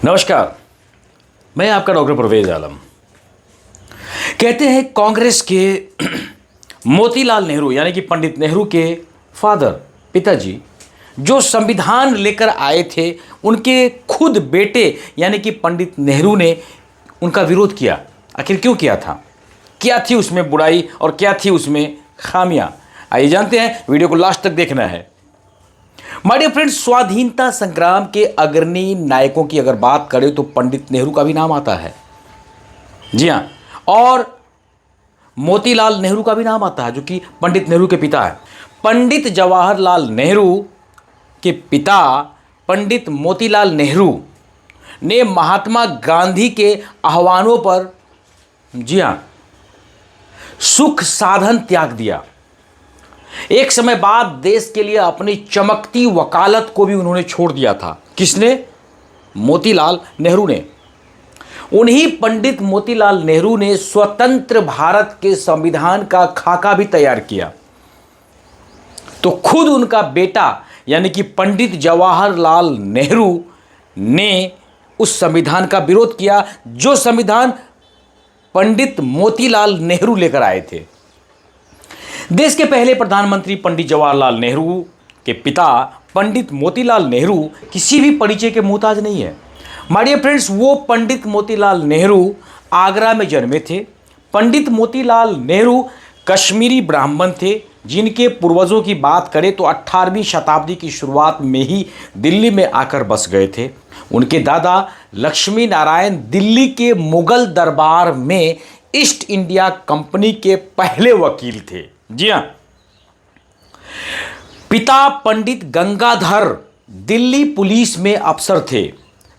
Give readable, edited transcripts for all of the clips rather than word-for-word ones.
नमस्कार, मैं आपका डॉक्टर परवेज आलम। कहते हैं कांग्रेस के मोतीलाल नेहरू यानी कि पंडित नेहरू के फादर पिताजी जो संविधान लेकर आए थे, उनके खुद बेटे यानी कि पंडित नेहरू ने उनका विरोध किया। आखिर क्यों किया था, क्या थी उसमें बुराई और क्या थी उसमें खामियां? आइए जानते हैं, वीडियो को लास्ट तक देखना है। माय डियर फ्रेंड्स, स्वाधीनता संग्राम के अग्रणी नायकों की अगर बात करें तो पंडित नेहरू का भी नाम आता है। जी हां, और मोतीलाल नेहरू का भी नाम आता है जो कि पंडित नेहरू के पिता है। पंडित जवाहरलाल नेहरू के पिता पंडित मोतीलाल नेहरू ने महात्मा गांधी के आह्वानों पर जी हां सुख साधन त्याग दिया। एक समय बाद देश के लिए अपनी चमकती वकालत को भी उन्होंने छोड़ दिया था। किसने? मोतीलाल नेहरू ने। उन्हीं पंडित मोतीलाल नेहरू ने स्वतंत्र भारत के संविधान का खाका भी तैयार किया। तो खुद उनका बेटा यानी कि पंडित जवाहरलाल नेहरू ने उस संविधान का विरोध किया जो संविधान पंडित मोतीलाल नेहरू लेकर आए थे। देश के पहले प्रधानमंत्री पंडित जवाहरलाल नेहरू के पिता पंडित मोतीलाल नेहरू किसी भी परिचय के मोहताज नहीं है। माय डियर फ्रेंड्स, वो पंडित मोतीलाल नेहरू आगरा में जन्मे थे। पंडित मोतीलाल नेहरू कश्मीरी ब्राह्मण थे जिनके पूर्वजों की बात करें तो 18वीं शताब्दी की शुरुआत में ही दिल्ली में आकर बस गए थे। उनके दादा लक्ष्मी नारायण दिल्ली के मुगल दरबार में ईस्ट इंडिया कंपनी के पहले वकील थे। जी हां, पिता पंडित गंगाधर दिल्ली पुलिस में अफसर थे।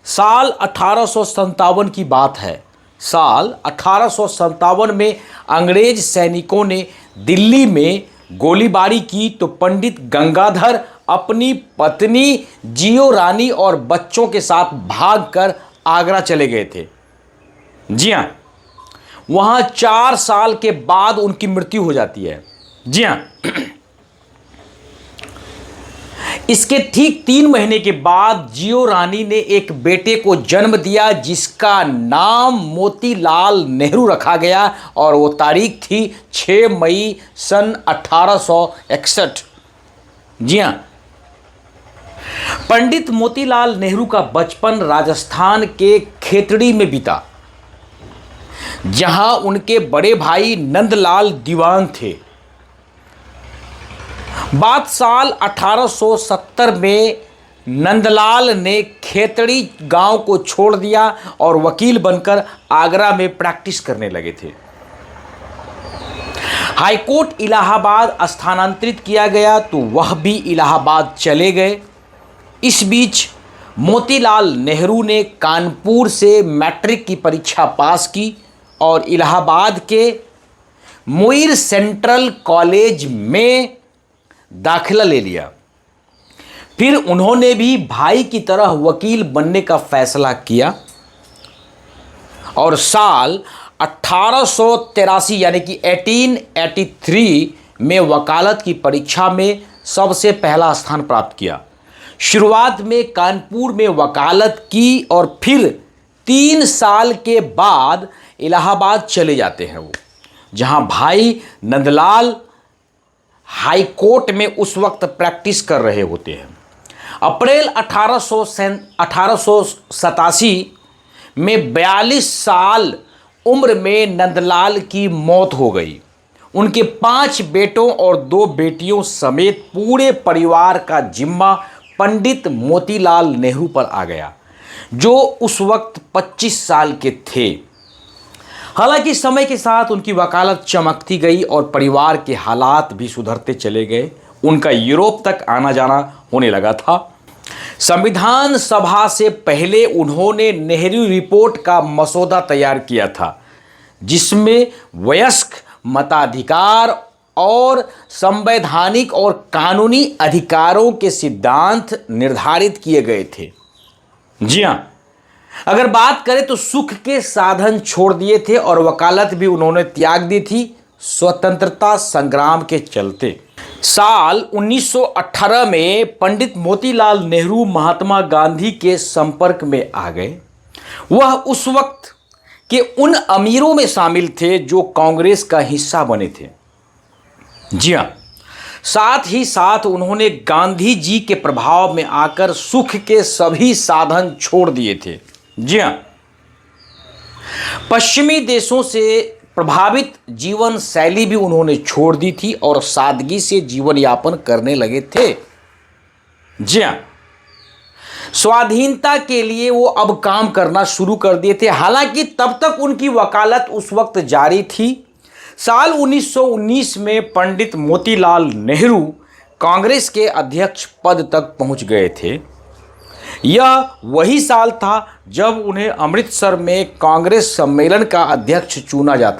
साल 1857 की बात है। साल 1857 में अंग्रेज सैनिकों ने दिल्ली में गोलीबारी की तो पंडित गंगाधर अपनी पत्नी जियो रानी और बच्चों के साथ भागकर आगरा चले गए थे। जी हां, वहां 4 साल के बाद उनकी मृत्यु हो जाती है। जी हां, इसके ठीक 3 महीने के बाद जियो रानी ने एक बेटे को जन्म दिया जिसका नाम मोतीलाल नेहरू रखा गया और वो तारीख थी 6 मई सन 1861। जी हां, पंडित मोतीलाल नेहरू का बचपन राजस्थान के खेतड़ी में बीता, जहां उनके बड़े भाई नंदलाल दीवान थे। बात साल 1870 में नंदलाल ने खेतड़ी गांव को छोड़ दिया और वकील बनकर आगरा में प्रैक्टिस करने लगे थे। हाईकोर्ट इलाहाबाद स्थानांतरित किया गया तो वह भी इलाहाबाद चले गए। इस बीच मोतीलाल नेहरू ने कानपुर से मैट्रिक की परीक्षा पास की और इलाहाबाद के मुइर सेंट्रल कॉलेज में दाखिला ले लिया। फिर उन्होंने भी भाई की तरह वकील बनने का फैसला किया और साल 1883 यानी कि 1883 में वकालत की परीक्षा में सबसे पहला स्थान प्राप्त किया। शुरुआत में कानपुर में वकालत की और फिर 3 साल के बाद इलाहाबाद चले जाते हैं वो, जहां भाई नंदलाल हाई कोर्ट में उस वक्त प्रैक्टिस कर रहे होते हैं। अप्रैल 1887 में 42 साल उम्र में नंदलाल की मौत हो गई। उनके 5 बेटों और 2 बेटियों समेत पूरे परिवार का जिम्मा पंडित मोतीलाल नेहरू पर आ गया, जो उस वक्त 25 साल के थे। हालांकि समय के साथ उनकी वकालत चमकती गई और परिवार के हालात भी सुधरते चले गए। उनका यूरोप तक आना जाना होने लगा था। संविधान सभा से पहले उन्होंने नेहरू रिपोर्ट का मसौदा तैयार किया था, जिसमें वयस्क मताधिकार और संवैधानिक और कानूनी अधिकारों के सिद्धांत निर्धारित किए गए थे। जी हां, अगर बात करें तो सुख के साधन छोड़ दिए थे और वकालत भी उन्होंने त्याग दी थी स्वतंत्रता संग्राम के चलते। साल 1918 में पंडित मोतीलाल नेहरू महात्मा गांधी के संपर्क में आ गए। वह उस वक्त के उन अमीरों में शामिल थे जो कांग्रेस का हिस्सा बने थे। जी हां, साथ ही साथ उन्होंने गांधी जी के प्रभाव में आकर सुख के सभी साधन छोड़ दिए थे। जी हां, पश्चिमी देशों से प्रभावित जीवन शैली भी उन्होंने छोड़ दी थी और सादगी से जीवन यापन करने लगे थे। जी हां, स्वाधीनता के लिए वो अब काम करना शुरू कर दिए थे। हालांकि तब तक उनकी वकालत उस वक्त जारी थी। साल 1919 में पंडित मोतीलाल नेहरू कांग्रेस के अध्यक्ष पद तक पहुंच गए थे। यह वही साल था जब उन्हें अमृतसर में कांग्रेस सम्मेलन का अध्यक्ष चुना गया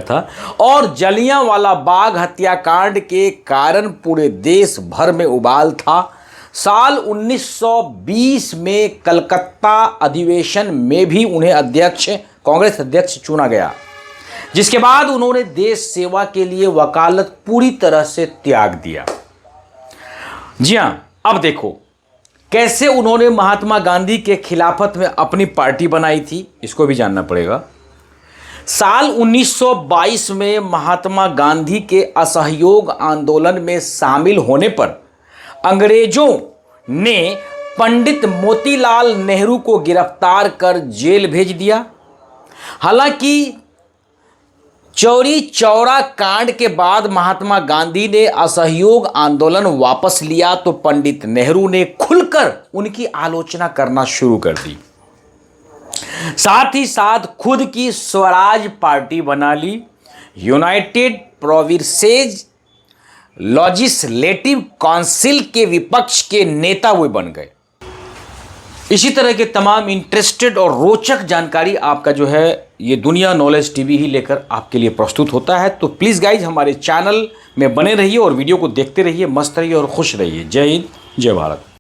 था और जलियांवाला बाग हत्याकांड के कारण पूरे देश भर में उबाल था। साल 1920 में कलकत्ता अधिवेशन में भी उन्हें कांग्रेस अध्यक्ष चुना गया, जिसके बाद उन्होंने देश सेवा के लिए वकालत पूरी तरह से त्याग दिया। जी हां, अब देखो कैसे उन्होंने महात्मा गांधी के खिलाफत में अपनी पार्टी बनाई थी, इसको भी जानना पड़ेगा। साल 1922 में महात्मा गांधी के असहयोग आंदोलन में शामिल होने पर अंग्रेजों ने पंडित मोतीलाल नेहरू को गिरफ्तार कर जेल भेज दिया। हालांकि चौरी चौरा कांड के बाद महात्मा गांधी ने असहयोग आंदोलन वापस लिया तो पंडित नेहरू ने खुलकर उनकी आलोचना करना शुरू कर दी। साथ ही साथ खुद की स्वराज पार्टी बना ली। यूनाइटेड प्रोविंसेस लेजिस्लेटिव काउंसिल के विपक्ष के नेता वे बन गए। इसी तरह के तमाम इंटरेस्टेड और रोचक जानकारी आपका जो है ये दुनिया नॉलेज टीवी ही लेकर आपके लिए प्रस्तुत होता है। तो प्लीज़ गाइज हमारे चैनल में बने रहिए और वीडियो को देखते रहिए, मस्त रहिए और खुश रहिए। जय हिंद, जय भारत।